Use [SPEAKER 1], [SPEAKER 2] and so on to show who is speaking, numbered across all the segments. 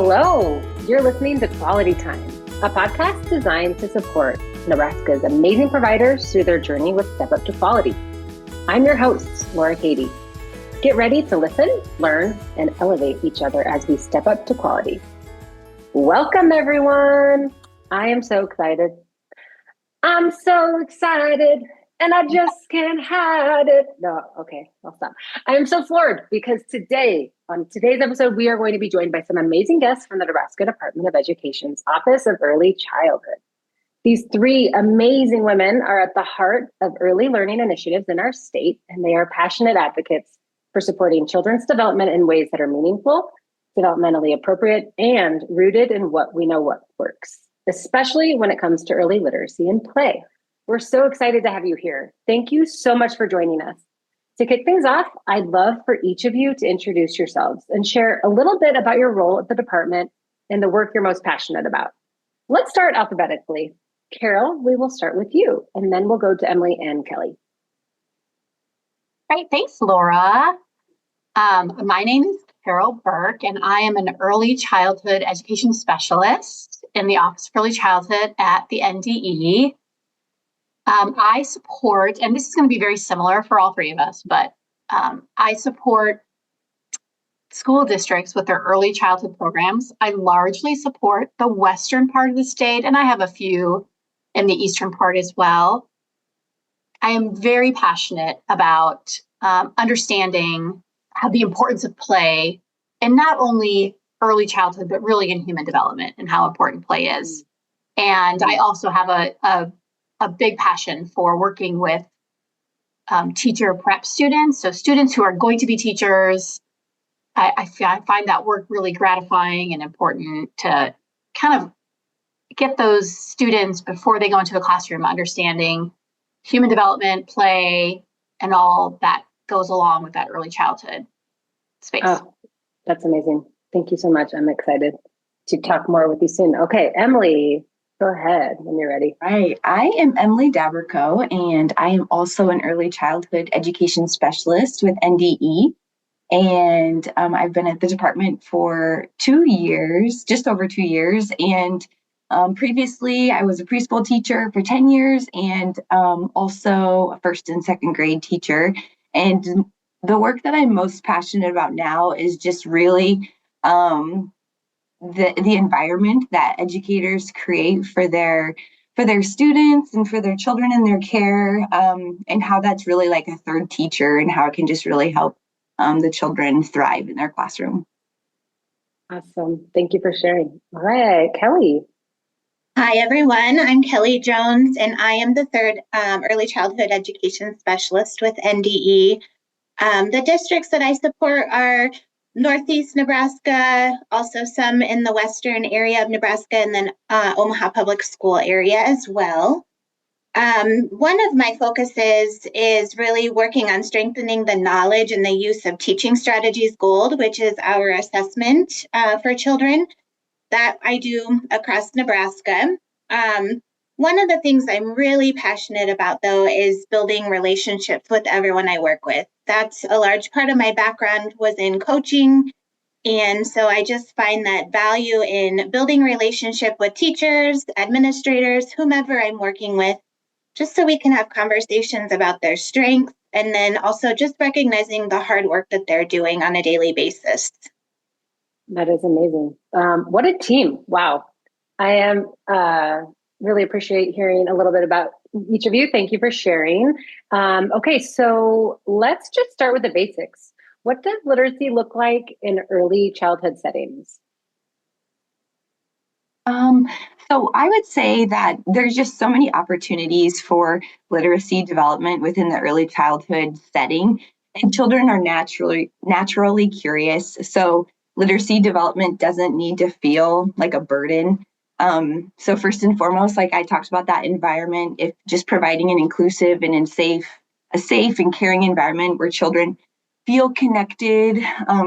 [SPEAKER 1] Hello, you're listening to Quality Time, a podcast designed to support Nebraska's amazing providers through their journey with Step Up to Quality. I'm your host, Laura Katie. Get ready to listen, learn, and elevate each other as we step up to quality. Welcome, everyone. I am so excited. I'm so excited, and I just can't hide it. No, okay, I'll stop. I am so floored because on today's episode, we are going to be joined by some amazing guests from the Nebraska Department of Education's Office of Early Childhood. These three amazing women are at the heart of early learning initiatives in our state, and they are passionate advocates for supporting children's development in ways that are meaningful, developmentally appropriate, and rooted in what we know what works, especially when it comes to early literacy and play. We're so excited to have you here. Thank you so much for joining us. To kick things off, I'd love for each of you to introduce yourselves and share a little bit about your role at the department and the work you're most passionate about. Let's start alphabetically. Carol, we will start with you, and then we'll go to Emily and Kelly.
[SPEAKER 2] Great, thanks, Laura. My name is Carol Burke, and I am an early childhood education specialist in the Office of Early Childhood at the NDE. I support, and this is going to be very similar for all three of us, but I support school districts with their early childhood programs. I largely support the western part of the state, and I have a few in the eastern part as well. I am very passionate about understanding the importance of play, and not only early childhood, but really in human development and how important play is. And I also have a big passion for working with teacher prep students, so students who are going to be teachers. I find that work really gratifying and important to kind of get those students before they go into the classroom understanding human development, play, and all that goes along with that early childhood space.
[SPEAKER 1] Oh, that's amazing. Thank you so much. I'm excited to talk more with you soon. Okay, Emily, go ahead when you're ready.
[SPEAKER 3] Hi, I am Emily Daberco, and I am also an early childhood education specialist with NDE. And I've been at the department for 2 years, just over 2 years. And previously, I was a preschool teacher for 10 years and also a first and second grade teacher. And the work that I'm most passionate about now is just really the environment that educators create for their students and for their children in their care, and how that's really like a third teacher and how it can just really help the children thrive in their classroom.
[SPEAKER 1] Awesome. Thank you for sharing. All right, Kelly.
[SPEAKER 4] Hi, everyone. I'm Kelly Jones, and I am the third early childhood education specialist with NDE. The districts that I support are Northeast Nebraska, also some in the western area of Nebraska, and then Omaha Public School area as well. One of my focuses is really working on strengthening the knowledge and the use of Teaching Strategies Gold, which is our assessment for children that I do across Nebraska. One of the things I'm really passionate about, though, is building relationships with everyone I work with. That's a large part of my background was in coaching. And so I just find that value in building relationship with teachers, administrators, whomever I'm working with, just so we can have conversations about their strengths, and then also just recognizing the hard work that they're doing on a daily basis.
[SPEAKER 1] That is amazing. What a team. Wow. I am really appreciate hearing a little bit about each of you. Thank you for sharing. Okay, so let's just start with the basics. What does literacy look like in early childhood settings?
[SPEAKER 3] So I would say that there's just so many opportunities for literacy development within the early childhood setting, and children are naturally curious. So literacy development doesn't need to feel like a burden. So first and foremost, like I talked about that environment, if just providing an inclusive and a safe and caring environment where children feel connected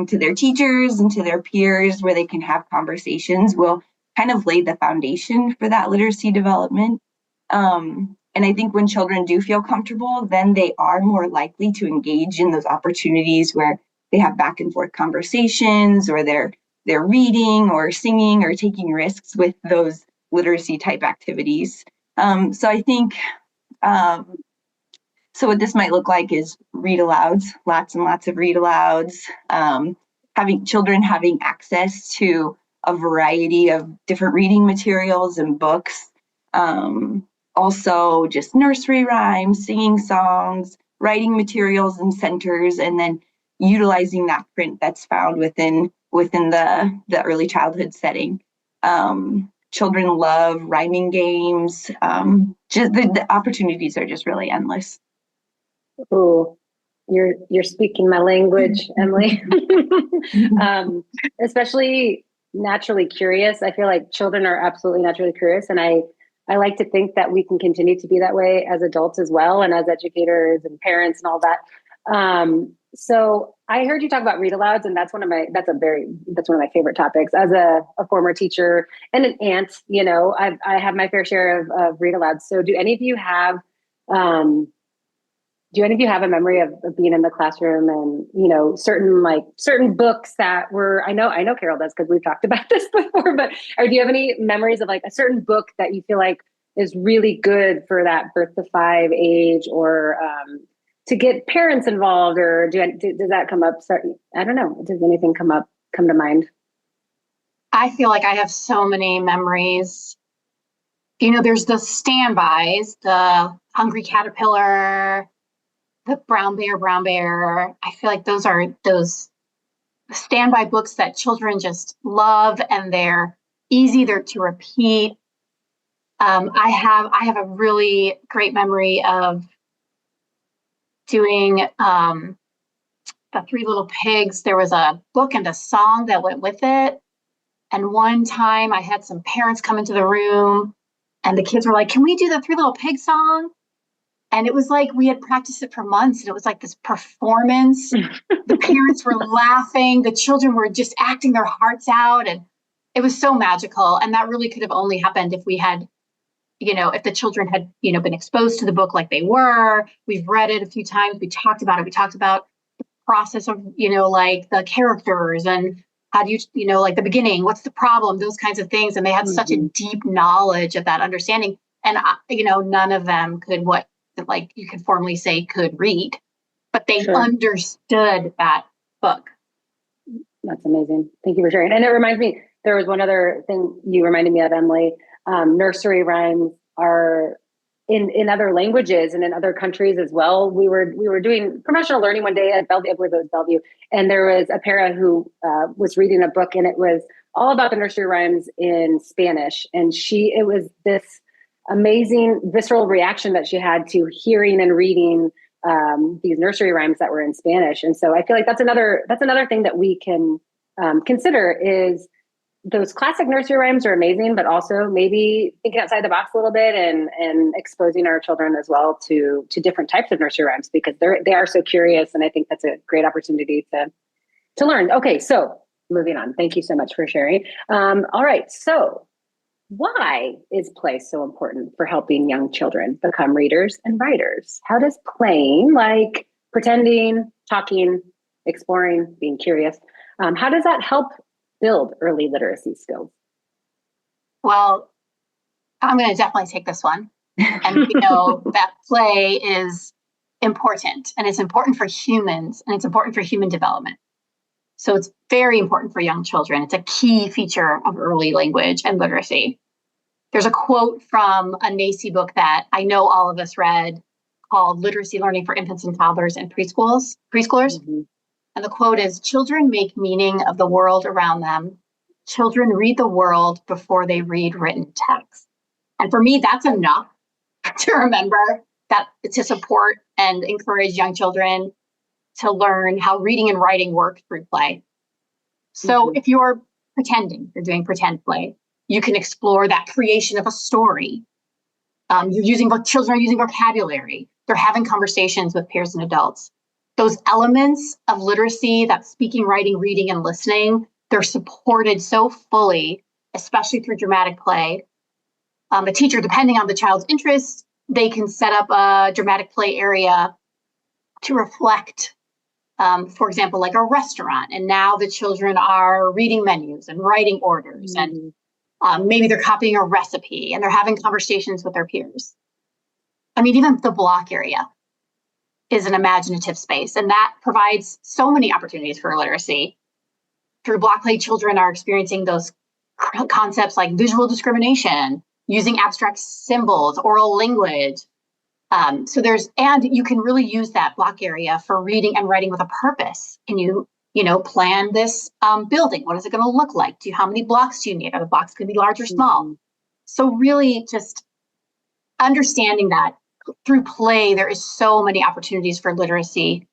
[SPEAKER 3] to their teachers and to their peers, where they can have conversations, will kind of lay the foundation for that literacy development. And I think when children do feel comfortable, then they are more likely to engage in those opportunities where they have back and forth conversations, or they're they're reading or singing or taking risks with those literacy type activities. So I think so what this might look like is read-alouds, lots and lots of read-alouds, having children having access to a variety of different reading materials and books. Also just nursery rhymes, singing songs, writing materials and centers, and then utilizing that print that's found within the early childhood setting. Children love rhyming games. Just the opportunities are just really endless.
[SPEAKER 1] Oh, you're speaking my language, Emily. Especially naturally curious. I feel like children are absolutely naturally curious, and I like to think that we can continue to be that way as adults as well, and as educators and parents and all that. So I heard you talk about read-alouds, and that's one of my favorite topics. As a former teacher and an aunt, I have my fair share of read-alouds. So do any of you have a memory of being in the classroom and, certain books that were, I know Carol does because we've talked about this before, but or do you have any memories of like a certain book that you feel like is really good for that birth to 5 age, or to get parents involved, or does that come up? I don't know. Does anything come to mind?
[SPEAKER 2] I feel like I have so many memories. There's the standbys, the Hungry Caterpillar, the Brown Bear. I feel like those are those standby books that children just love, and they're easy to repeat. I have a really great memory of doing the Three Little Pigs. There was a book and a song that went with it. And one time I had some parents come into the room, and the kids were like, "Can we do the Three Little Pigs song?" And it was like we had practiced it for months, and it was like this performance. The parents were laughing. The children were just acting their hearts out. And it was so magical. And that really could have only happened if we had, if the children had, been exposed to the book like they were. We've read it a few times. We talked about it. We talked about the process of, like the characters and how do you, like the beginning, what's the problem, those kinds of things. And they had such a deep knowledge of that understanding. And, none of them could like you could formally say could read, but they understood that book.
[SPEAKER 1] That's amazing. Thank you for sharing. And it reminds me, there was one other thing you reminded me of, Emily. Nursery rhymes are in other languages and in other countries as well. We were doing professional learning one day at Bellevue, I believe it was Bellevue, and there was a para who was reading a book, and it was all about the nursery rhymes in Spanish. And it was this amazing visceral reaction that she had to hearing and reading these nursery rhymes that were in Spanish. And so I feel like that's another thing that we can consider is those classic nursery rhymes are amazing, but also maybe thinking outside the box a little bit and exposing our children as well to different types of nursery rhymes, because they are so curious. And I think that's a great opportunity to learn. Okay, so moving on. Thank you so much for sharing. All right, so why is play so important for helping young children become readers and writers? How does playing, like pretending, talking, exploring, being curious, how does that help build early literacy skills?
[SPEAKER 2] Well, I'm going to definitely take this one. And we know that play is important, and it's important for humans, and it's important for human development. So it's very important for young children. It's a key feature of early language and literacy. There's a quote from a NACE book that I know all of us read called Literacy Learning for Infants and Toddlers and Preschoolers. Mm-hmm. And the quote is, "Children make meaning of the world around them. Children read the world before they read written text." And for me, that's enough to remember that, to support and encourage young children to learn how reading and writing work through play. So if you're doing pretend play, you can explore that creation of a story. Children are using vocabulary. They're having conversations with peers and adults. Those elements of literacy, that speaking, writing, reading, and listening, they're supported so fully, especially through dramatic play. The teacher, depending on the child's interests, they can set up a dramatic play area to reflect for example, like a restaurant, and now the children are reading menus and writing orders, and maybe they're copying a recipe and they're having conversations with their peers. I mean, even the block area is an imaginative space, and that provides so many opportunities for literacy. Through block play, children are experiencing those concepts like visual discrimination, using abstract symbols, oral language. And you can really use that block area for reading and writing with a purpose. And you plan this building. What is it going to look like? How many blocks do you need? Are the blocks going to be large or small? So really just understanding that through play, there is so many opportunities for literacy.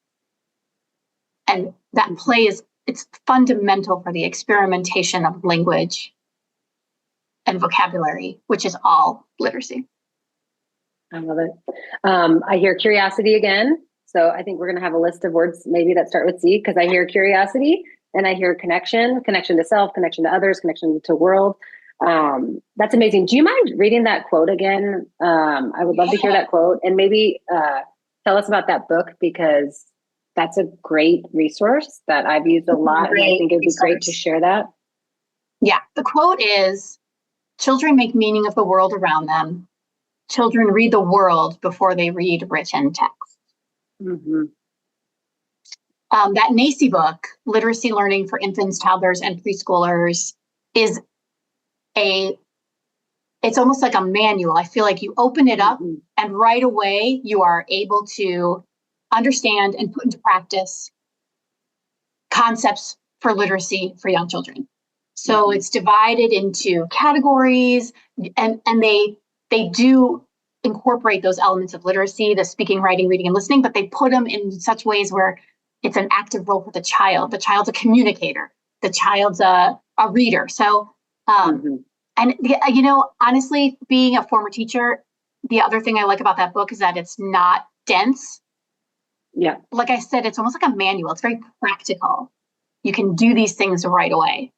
[SPEAKER 2] And that play it's fundamental for the experimentation of language and vocabulary, which is all literacy.
[SPEAKER 1] I love it. I hear curiosity again. So I think we're going to have a list of words maybe that start with C, because I hear curiosity and I hear connection to self, connection to others, connection to world. That's amazing. Do you mind reading that quote again? I would love to hear that quote, and maybe tell us about that book, because that's a great resource that I've used a lot. And I think it'd be great to share that.
[SPEAKER 2] Yeah. The quote is, children make meaning of the world around them. Children read the world before they read written text. That NACE book, Literacy Learning for Infants, Toddlers, and Preschoolers, is it's almost like a manual. I feel like you open it up and right away you are able to understand and put into practice concepts for literacy for young children. So it's divided into categories, and they do incorporate those elements of literacy, the speaking, writing, reading, and listening, but they put them in such ways where it's an active role for the child. The child's a communicator. The child's a reader. So, and honestly, being a former teacher, the other thing I like about that book is that it's not dense.
[SPEAKER 1] Yeah.
[SPEAKER 2] Like I said, it's almost like a manual. It's very practical. You can do these things right away.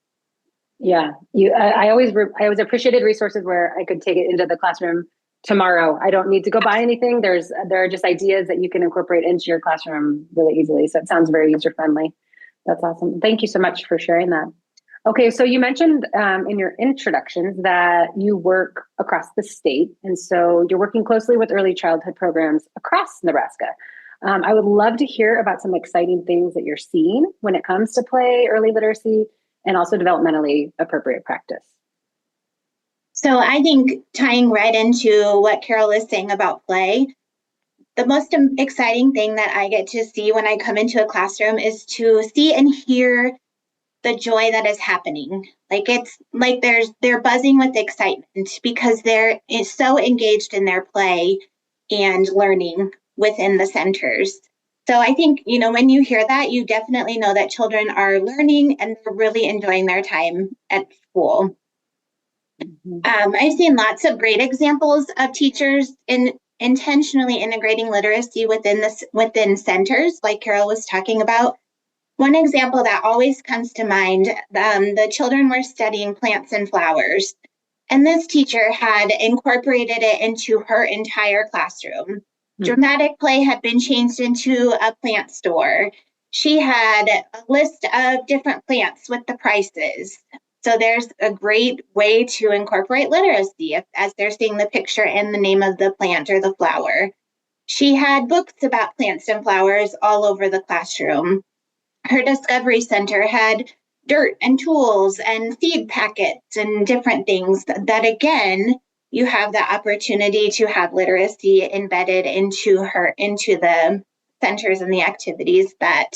[SPEAKER 1] Yeah. I always appreciated resources where I could take it into the classroom tomorrow. I don't need to go buy anything. There are just ideas that you can incorporate into your classroom really easily. So it sounds very user friendly. That's awesome. Thank you so much for sharing that. Okay, so you mentioned in your introductions that you work across the state, and so you're working closely with early childhood programs across Nebraska. I would love to hear about some exciting things that you're seeing when it comes to play, early literacy, and also developmentally appropriate practice.
[SPEAKER 4] So I think tying right into what Carol is saying about play, the most exciting thing that I get to see when I come into a classroom is to see and hear the joy that is happening. Like it's like they're buzzing with excitement because they're so engaged in their play and learning within the centers. So I think, when you hear that, you definitely know that children are learning and they're really enjoying their time at school. I've seen lots of great examples of teachers intentionally integrating literacy within centers, like Carol was talking about. One example that always comes to mind, the children were studying plants and flowers, and this teacher had incorporated it into her entire classroom. Dramatic play had been changed into a plant store. She had a list of different plants with the prices. So there's a great way to incorporate literacy as they're seeing the picture and the name of the plant or the flower. She had books about plants and flowers all over the classroom. Her Discovery Center had dirt and tools and seed packets and different things that, again, you have the opportunity to have literacy embedded into the centers and the activities that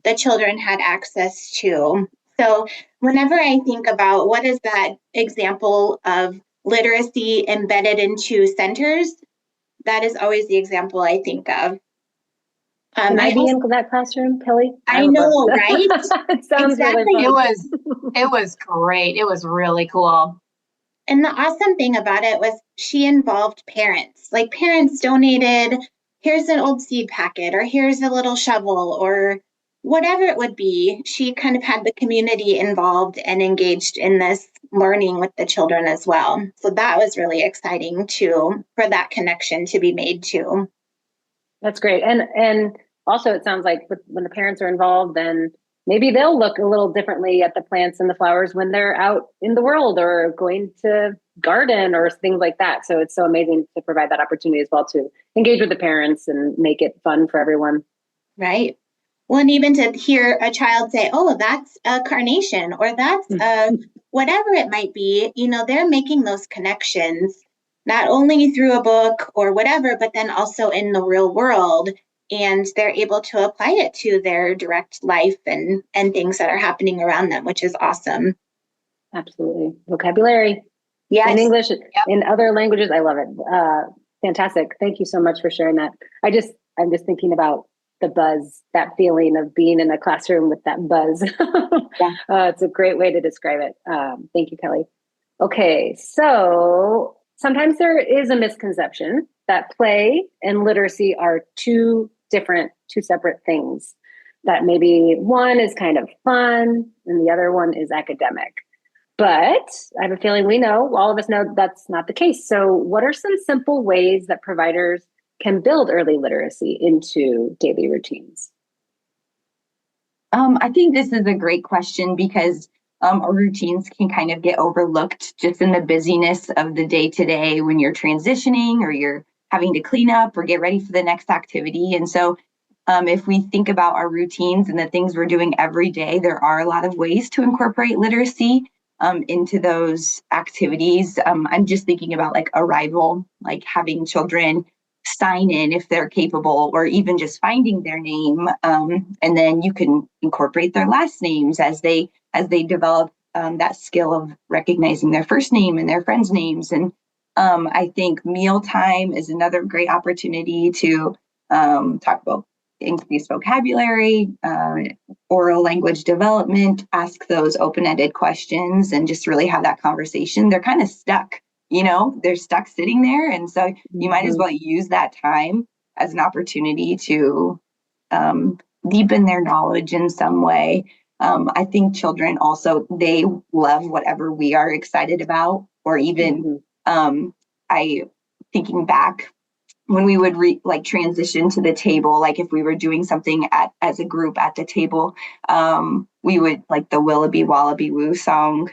[SPEAKER 4] the children had access to. So whenever I think about what is that example of literacy embedded into centers, that is always the example I think of.
[SPEAKER 1] Can I be in that classroom, Kelly?
[SPEAKER 4] I know, right?
[SPEAKER 1] It sounds
[SPEAKER 4] exactly.
[SPEAKER 1] really fun.
[SPEAKER 2] It was great. It was really cool.
[SPEAKER 4] And the awesome thing about it was she involved parents. Like parents donated, here's an old seed packet, or here's a little shovel, or whatever it would be. She kind of had the community involved and engaged in this learning with the children as well. So that was really exciting too, for that connection to be made too.
[SPEAKER 1] That's great. And also it sounds like when the parents are involved, then maybe they'll look a little differently at the plants and the flowers when they're out in the world or going to garden or things like that. So it's so amazing to provide that opportunity as well to engage with the parents and make it fun for everyone.
[SPEAKER 4] Right. Well, and even to hear a child say, oh, that's a carnation, or that's whatever it might be, they're making those connections, not only through a book or whatever, but then also in the real world. And they're able to apply it to their direct life and things that are happening around them, which is awesome.
[SPEAKER 1] Absolutely. Vocabulary.
[SPEAKER 4] Yes.
[SPEAKER 1] In English, in other languages. I love it. Fantastic. Thank you so much for sharing that. I'm just thinking about the buzz, that feeling of being in a classroom with that buzz. It's a great way to describe it. Thank you, Kelly. Okay, so sometimes there is a misconception that play and literacy are two separate things, that maybe one is kind of fun and the other one is academic. But I have a feeling all of us know that's not the case. So what are some simple ways that providers can build early literacy into daily routines?
[SPEAKER 3] I think this is a great question because our routines can kind of get overlooked just in the busyness of the day-to-day when you're transitioning or you're having to clean up or get ready for the next activity. And so if we think about our routines and the things we're doing every day, there are a lot of ways to incorporate literacy into those activities. I'm just thinking about like arrival, like having children sign in if they're capable, or even just finding their name. And then you can incorporate their last names as they develop that skill of recognizing their first name and their friends' names. And I think mealtime is another great opportunity to talk about increased vocabulary, oral language development, ask those open-ended questions, and just really have that conversation. They're kind of stuck, they're stuck sitting there. And so you might as well use that time as an opportunity to deepen their knowledge in some way. I think children also, they love whatever we are excited about, or even thinking back when we would transition to the table, like if we were doing something as a group at the table, we would like the Willoughby Wallaby Woo song.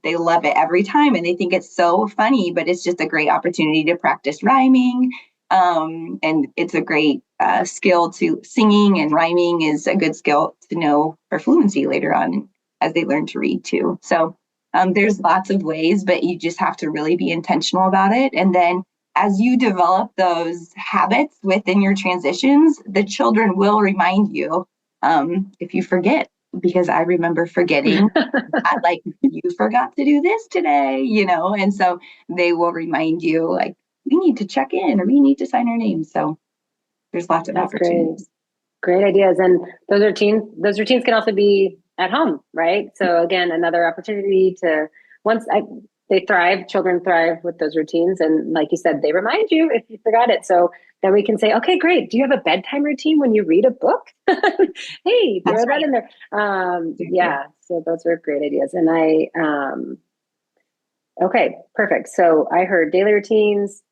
[SPEAKER 3] They love it every time and they think it's so funny, but it's just a great opportunity to practice rhyming. And it's a great skill to singing, and rhyming is a good skill to know for fluency later on as they learn to read too. So there's lots of ways, but you just have to really be intentional about it. And then as you develop those habits within your transitions, the children will remind you if you forget, because I remember forgetting, like, you forgot to do this today, and so they will remind you, like, we need to check in or we need to sign our names. So there's lots of opportunities.
[SPEAKER 1] Great ideas. And those routines can also be at home, right? So again, another opportunity to, children thrive with those routines. And like you said, they remind you if you forgot it. So then we can say, okay, great. Do you have a bedtime routine when you read a book? Hey, throw that in there. So those are great ideas. And okay, perfect. So I heard daily routines,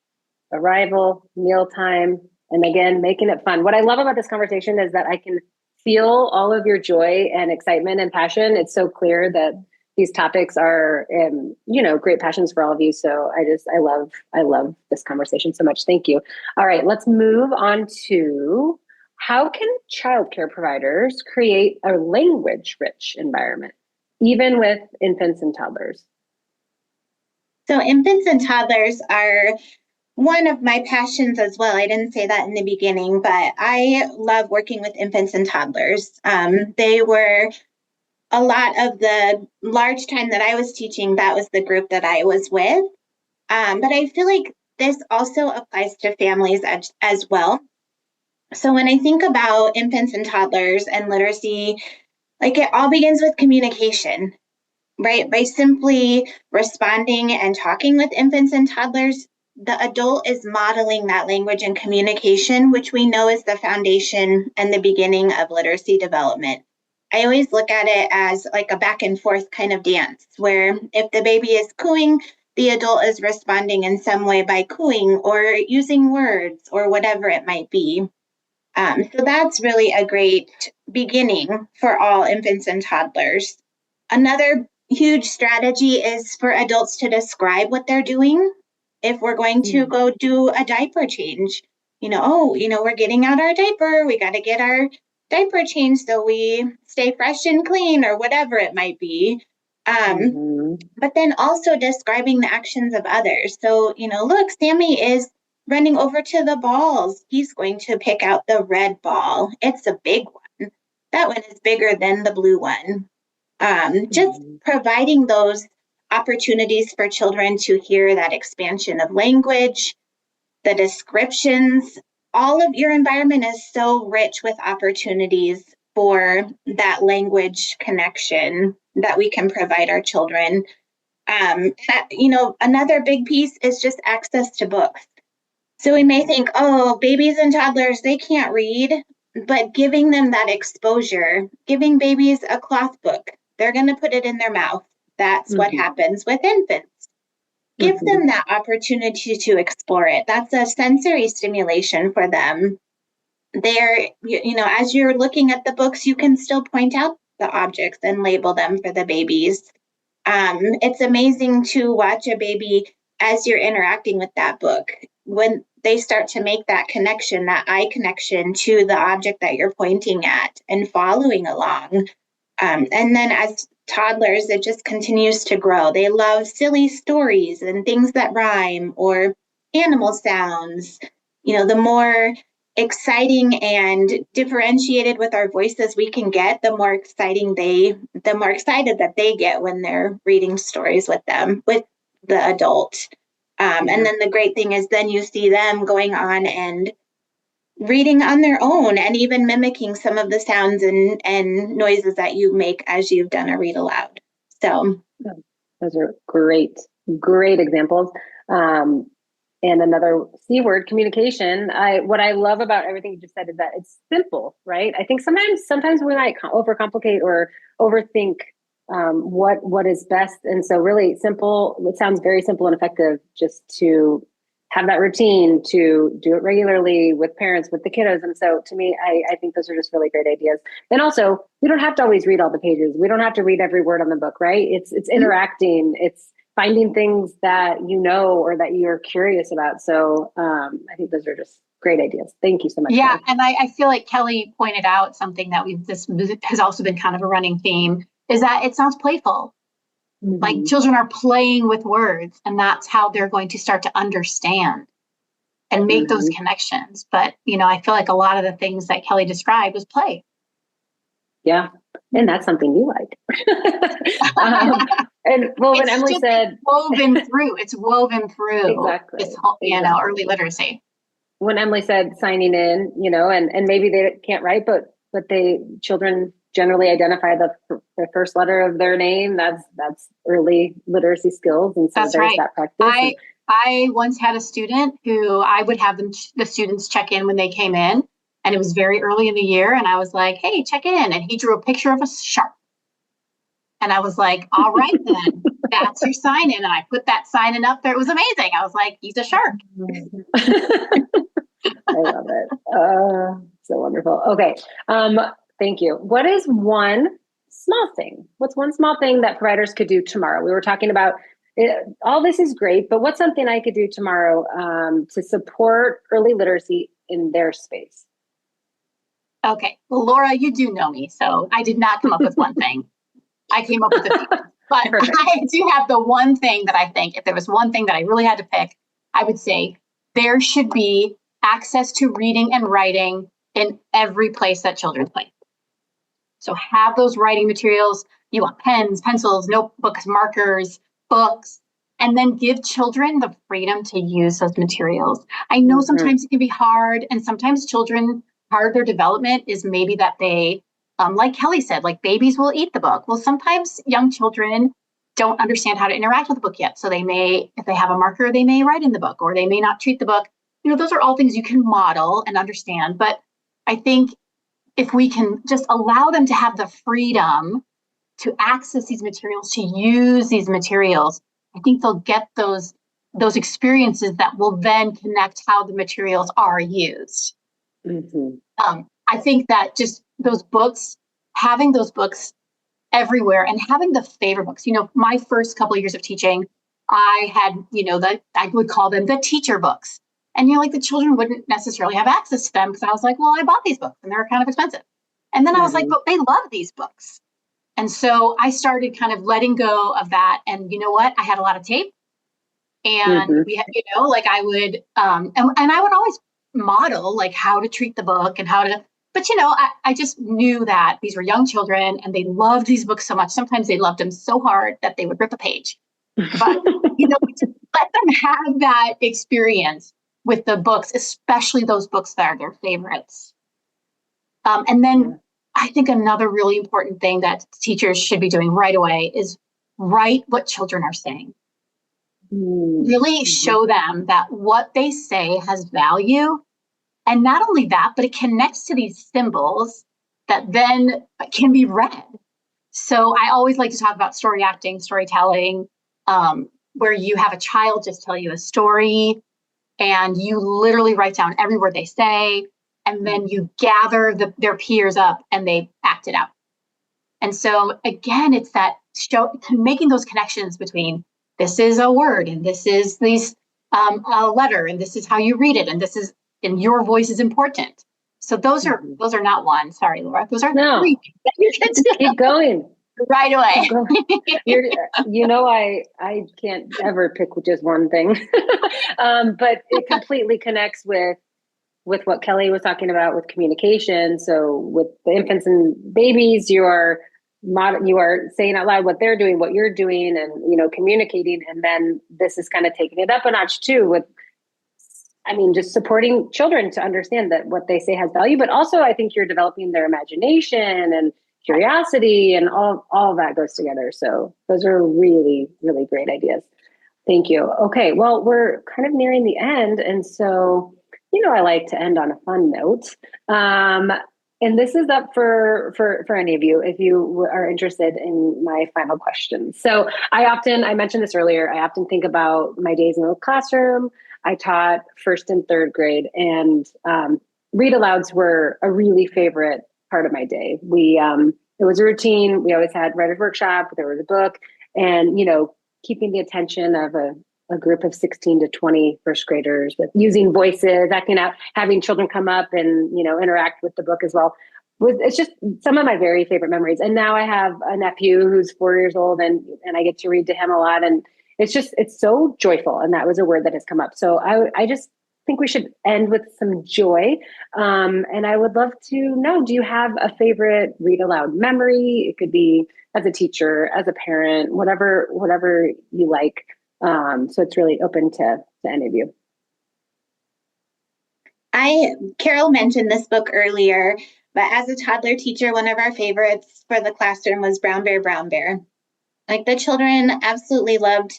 [SPEAKER 1] arrival, mealtime, and again, making it fun. What I love about this conversation is that I can feel all of your joy and excitement and passion. It's so clear that these topics are, great passions for all of you. So I love this conversation so much. Thank you. All right, let's move on to how can childcare providers create a language-rich environment, even with infants and toddlers?
[SPEAKER 4] So infants and toddlers are one of my passions as well. I didn't say that in the beginning, but I love working with infants and toddlers. They were a lot of the large time that I was teaching, that was the group that I was with. But I feel like this also applies to families as well. So when I think about infants and toddlers and literacy, like, it all begins with communication, right? By simply responding and talking with infants and toddlers, the adult is modeling that language and communication, which we know is the foundation and the beginning of literacy development. I always look at it as like a back and forth kind of dance, where if the baby is cooing, the adult is responding in some way by cooing or using words or whatever it might be. So that's really a great beginning for all infants and toddlers. Another huge strategy is for adults to describe what they're doing. If we're going to go do a diaper change, we're getting out our diaper, we got to get our diaper changed so we stay fresh and clean, or whatever it might be. But then also describing the actions of others. So, look, Sammy is running over to the balls. He's going to pick out the red ball. It's a big one. That one is bigger than the blue one. Just providing those opportunities for children to hear that expansion of language, the descriptions. All of your environment is so rich with opportunities for that language connection that we can provide our children. Another big piece is just access to books. So we may think, oh, babies and toddlers, they can't read, but giving them that exposure, giving babies a cloth book, they're going to put it in their mouth. That's what happens with infants. Give them that opportunity to explore it. That's a sensory stimulation for them. They're, as you're looking at the books, you can still point out the objects and label them for the babies. It's amazing to watch a baby as you're interacting with that book. When they start to make that connection, that eye connection to the object that you're pointing at and following along. And then as toddlers, it just continues to grow. They love silly stories and things that rhyme or animal sounds. The more exciting and differentiated with our voices we can get, the more excited that they get when they're reading stories with the adult. And then the great thing is then you see them going on and reading on their own and even mimicking some of the sounds and noises that you make as you've done a read aloud. So
[SPEAKER 1] those are great examples. And another C word, communication. What I love about everything you just said is that it's simple, right? I think sometimes we might overcomplicate or overthink what is best. And so really simple, it sounds very simple and effective just to have that routine, to do it regularly with parents, with the kiddos. And so to me, I think those are just really great ideas. And also, we don't have to always read all the pages. We don't have to read every word on the book, right? It's interacting. It's finding things that you know or that you're curious about. So I think those are just great ideas. Thank you so much.
[SPEAKER 2] Yeah, Kelly. And I feel like Kelly pointed out something that this has also been kind of a running theme, is that it sounds playful. Like children are playing with words, and that's how they're going to start to understand and make those connections. But, I feel like a lot of the things that Kelly described was play.
[SPEAKER 1] Yeah. And that's something you like. When Emily said
[SPEAKER 2] it's woven through
[SPEAKER 1] exactly.
[SPEAKER 2] This whole, early literacy.
[SPEAKER 1] When Emily said signing in, and maybe they can't write, but children generally identify the first letter of their name. That's early literacy skills. And so
[SPEAKER 2] that's
[SPEAKER 1] there's
[SPEAKER 2] right.
[SPEAKER 1] That practice.
[SPEAKER 2] I once had a student who I would have the students check in when they came in, and it was very early in the year. And I was like, hey, check in. And he drew a picture of a shark. And I was like, all right, then that's your sign in. And I put that sign in up there. It was amazing. I was like, he's a shark.
[SPEAKER 1] I love it. So wonderful. Okay. Thank you. What is one small thing? What's one small thing that providers could do tomorrow? We were talking about all this is great, but what's something I could do tomorrow to support early literacy in their space?
[SPEAKER 2] Okay. Well, Laura, you do know me, so I did not come up with one thing. I came up with a few. But perfect. I do have the one thing that I think, if there was one thing that I really had to pick, I would say there should be access to reading and writing in every place that children play. So have those writing materials. You want pens, pencils, notebooks, markers, books, and then give children the freedom to use those materials. I know sometimes it can be hard, and sometimes children, part of their development is maybe that they, like Kelly said, like babies will eat the book. Well, sometimes young children don't understand how to interact with the book yet. So they may, if they have a marker, they may write in the book, or they may not treat the book. Those are all things you can model and understand. But I think if we can just allow them to have the freedom to access these materials, to use these materials, I think they'll get those experiences that will then connect how the materials are used.
[SPEAKER 1] Mm-hmm.
[SPEAKER 2] I think that just those books, having those books everywhere and having the favorite books, my first couple of years of teaching, I had, I would call them the teacher books. And, like the children wouldn't necessarily have access to them because I was like, well, I bought these books and they're kind of expensive. And then I was like, but they love these books. And so I started kind of letting go of that. And you know what? I had a lot of tape. And we had, like I would, and I would always model like how to treat the book and how to, but I just knew that these were young children and they loved these books so much. Sometimes they loved them so hard that they would rip a page. But, to let them have that experience with the books, especially those books that are their favorites. And then I think another really important thing that teachers should be doing right away is write what children are saying. Really show them that what they say has value. And not only that, but it connects to these symbols that then can be read. So I always like to talk about story acting, storytelling, where you have a child just tell you a story and you literally write down every word they say, and then you gather their peers up and they act it out. And so again, it's that making those connections between this is a word and this is a letter and this is how you read it and your voice is important. So those are not one. Sorry, Laura. Those are three things that you can do.
[SPEAKER 1] Keep going.
[SPEAKER 2] Right away.
[SPEAKER 1] I can't ever pick just one thing, but it completely connects with what Kelly was talking about with communication. So with the infants and babies, you are saying out loud what they're doing, what you're doing, and communicating. And then this is kind of taking it up a notch too with, just supporting children to understand that what they say has value, but also I think you're developing their imagination and curiosity, and all of that goes together. So those are really, really great ideas. Thank you. Okay, well, we're kind of nearing the end. And so, I like to end on a fun note. And this is up for any of you, if you are interested in my final question. So I mentioned this earlier, I often think about my days in the classroom. I taught first and third grade, and read-alouds were a really favorite part of my day. It was a routine. We always had writer's workshop. There was a book, and keeping the attention of a group of 16 to 20 first graders with using voices, acting out, having children come up and interact with the book as well. It's just some of my very favorite memories. And now I have a nephew who's 4 years old, and I get to read to him a lot, and it's so joyful. And that was a word that has come up. So I just think we should end with some joy. And I would love to know, do you have a favorite read aloud memory? It could be as a teacher, as a parent, whatever you like. So it's really open to any of you.
[SPEAKER 4] Carol mentioned this book earlier, but as a toddler teacher, one of our favorites for the classroom was Brown Bear, Brown Bear. Like the children absolutely loved,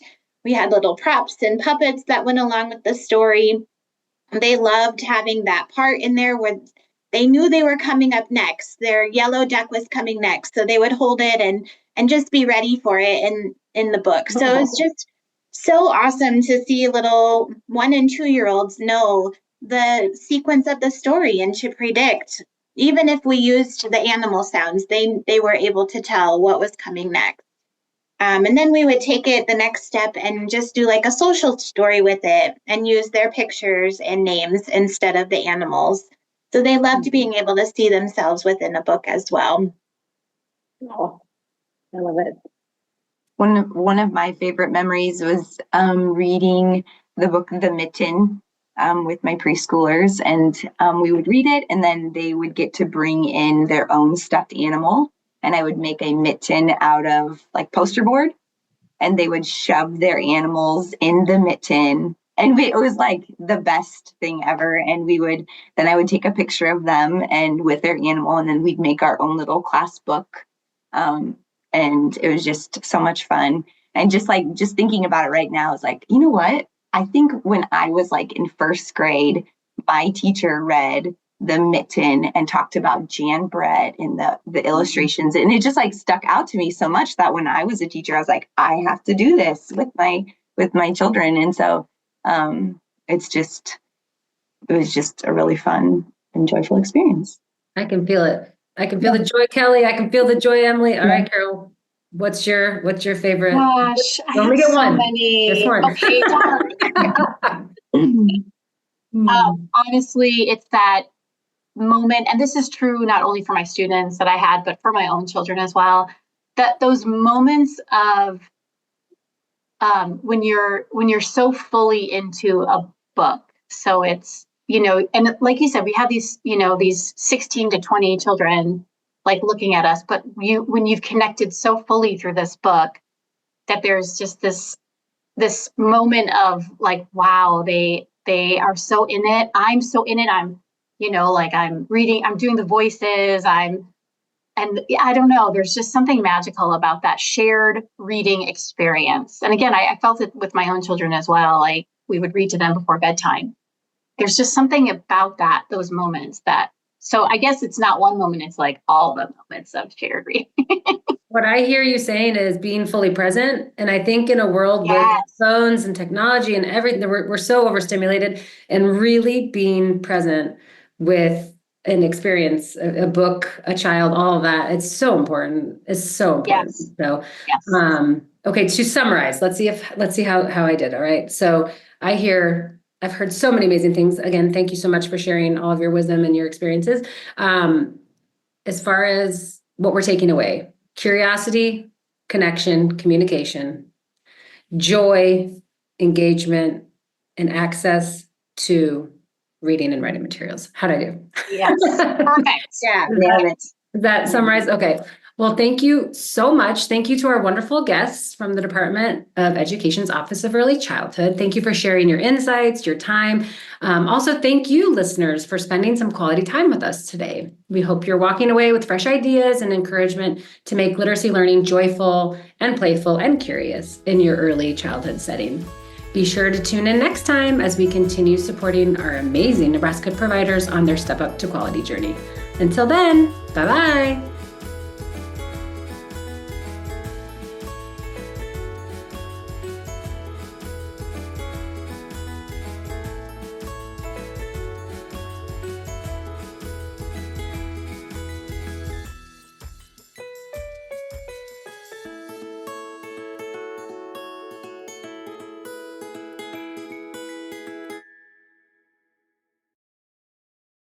[SPEAKER 4] we had little props and puppets that went along with the story. They loved having that part in there where they knew they were coming up next. Their yellow duck was coming next. So they would hold it and just be ready for it in the book. So it's just so awesome to see little 1 and 2 year olds know the sequence of the story and to predict. Even if we used the animal sounds, they were able to tell what was coming next. And then we would take it the next step and just do like a social story with it and use their pictures and names instead of the animals. So they loved being able to see themselves within a book as well.
[SPEAKER 1] Oh, I love it.
[SPEAKER 3] One of my favorite memories was reading the book The Mitten with my preschoolers, and we would read it, and then they would get to bring in their own stuffed animal. And I would make a mitten out of like poster board, and they would shove their animals in the mitten. And it was like the best thing ever. And then I would take a picture of them and with their animal, and then we'd make our own little class book. And it was just so much fun. And just thinking about it right now is like, you know what? I think when I was like in first grade, my teacher read The Mitten and talked about Jan Brett in the illustrations. And it just like stuck out to me so much that when I was a teacher, I was like, I have to do this with my children. And so it was just a really fun and joyful experience.
[SPEAKER 1] I can feel it. I can feel the joy, Kelly. I can feel the joy, Emily. All right, Carol, what's your favorite?
[SPEAKER 2] Gosh, I
[SPEAKER 1] You only
[SPEAKER 2] have
[SPEAKER 1] get
[SPEAKER 2] so
[SPEAKER 1] one.
[SPEAKER 2] many.
[SPEAKER 1] Just one.
[SPEAKER 2] Okay, honestly, it's that moment, and this is true not only for my students that I had, but for my own children as well. That those moments of when you're so fully into a book. So it's, and like you said, we have these 16 to 20 children like looking at us, but when you've connected so fully through this book, that there's just this moment of like, wow, they are so in it. I'm so in it. I'm, I'm reading, I'm doing the voices, and I don't know, there's just something magical about that shared reading experience. And again, I felt it with my own children as well. Like we would read to them before bedtime. There's just something about those moments so I guess it's not one moment, it's like all the moments of shared reading.
[SPEAKER 1] What I hear you saying is being fully present. And I think in a world with phones and technology and everything, we're so overstimulated, and really being present with an experience, a book, a child, all of that. It's so important. It's so important.
[SPEAKER 2] Yes.
[SPEAKER 1] So,
[SPEAKER 2] yes.
[SPEAKER 1] Okay, to summarize, let's see how I did. All right. So I've heard so many amazing things. Again, thank you so much for sharing all of your wisdom and your experiences. As far as what we're taking away: curiosity, connection, communication, joy, engagement, and access to reading and writing materials. How'd I do?
[SPEAKER 2] Yes. Perfect.
[SPEAKER 4] Yeah.
[SPEAKER 1] Does that summarize? Okay. Well, thank you so much. Thank you to our wonderful guests from the Department of Education's Office of Early Childhood. Thank you for sharing your insights, your time. Also, thank you, listeners, for spending some quality time with us today. We hope you're walking away with fresh ideas and encouragement to make literacy learning joyful and playful and curious in your early childhood setting. Be sure to tune in next time as we continue supporting our amazing Nebraska providers on their Step Up to Quality journey. Until then, bye-bye.